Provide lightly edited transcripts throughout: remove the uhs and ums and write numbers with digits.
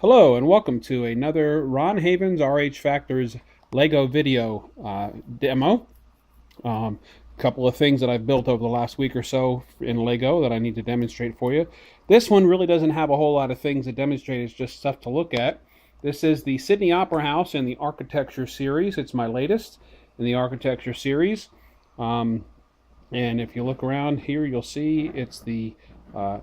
Hello and welcome to another Ron Havens RH Factors Lego video demo. A couple of things that I've built over the last week or so in Lego that I need to demonstrate for you. This one really doesn't have a whole lot of things to demonstrate, it's just stuff to look at. This is the Sydney Opera House in the Architecture series. It's my latest in the Architecture series. And if you look around here, you'll see it's the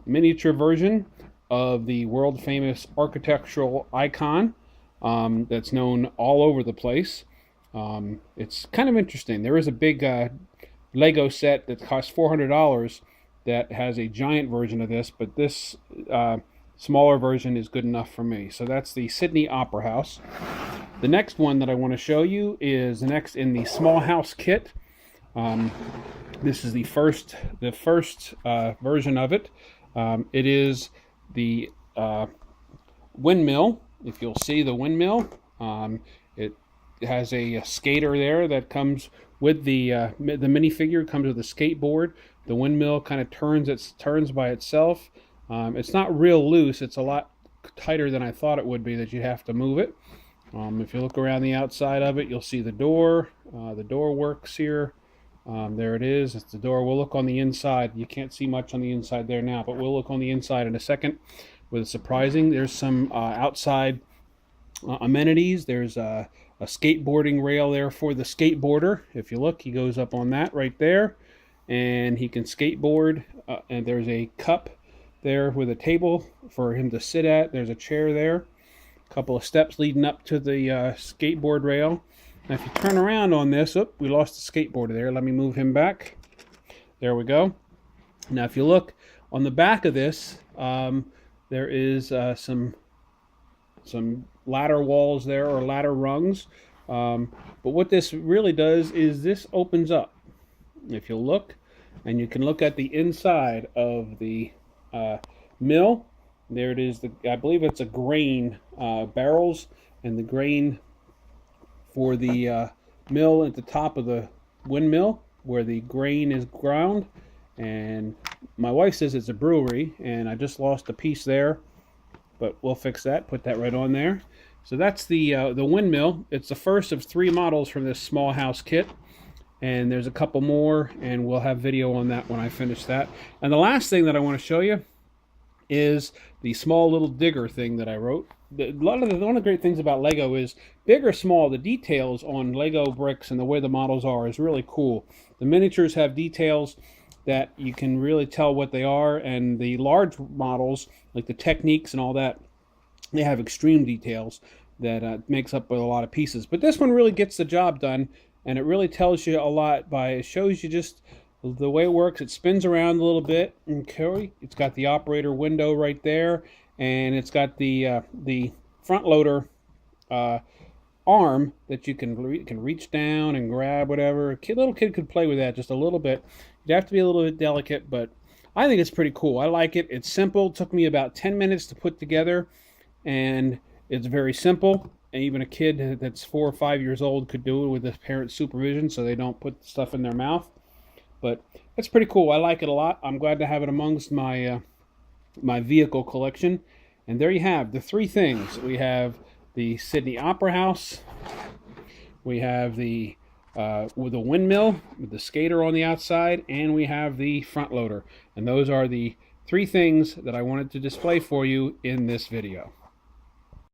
miniature version of the world famous architectural icon that's known all over the place. It's kind of interesting. There is a big Lego set that costs $400 that has a giant version of this, but this smaller version is good enough for me. So that's the Sydney Opera House. The next one that I want to show you is next in the small house kit. This is the first version of it. It is the Windmill. If you'll see the Windmill, it has a skater there that comes with the minifigure. Comes with a skateboard. The Windmill kind of turns by itself. It's not real loose. It's a lot tighter than I thought it would be, that you'd have to move it. If you look around the outside of it, you'll see the door. The door works here. There it is. It's the door. We'll look on the inside. You can't see much on the inside there now, but we'll look on the inside in a second. With surprising, there's some outside amenities. There's a skateboarding rail there for the skateboarder. If you look, he goes up on that right there, and he can skateboard. And there's a cup there with a table for him to sit at. There's a chair there. A couple of steps leading up to the skateboard rail. Now, if you turn around on this, we lost the skateboarder there. Let me move him back. There we go. Now, if you look on the back of this, there is some ladder walls there, or ladder rungs. But what this really does is this opens up. If you look, and you can look at the inside of the mill. There it is. I believe it's a grain barrels, and the grain for the mill at the top of the windmill where the grain is ground. And my wife says it's a brewery, and I just lost a piece there, but we'll fix that, put that right on there. So that's the windmill. It's the first of 3 models from this small house kit, and there's a couple more, and we'll have video on that when I finish that. And the last thing that I want to show you is the small little digger thing that I wrote. One of the great things about Lego is, big or small, the details on Lego bricks and the way the models are is really cool. The miniatures have details that you can really tell what they are, and the large models, like the techniques and all that, they have extreme details that makes up with a lot of pieces. But this one really gets the job done, and it really tells you a lot it shows you just the way it works. It spins around a little bit. Okay, it's got the operator window right there, and it's got the front loader arm that you can reach down and grab whatever. Little kid could play with that just a little bit. You'd have to be a little bit delicate, but I think it's pretty cool. I like it. It's simple. It took me about 10 minutes to put together, and it's very simple. And even a kid that's 4 or 5 years old could do it with his parents' supervision, so they don't put stuff in their mouth. But it's pretty cool. I like it a lot. I'm glad to have it amongst my my vehicle collection. And there you have the 3 things. We have the Sydney Opera House. We have with the windmill with the skater on the outside, and we have the front loader. And those are the 3 things that I wanted to display for you in this video.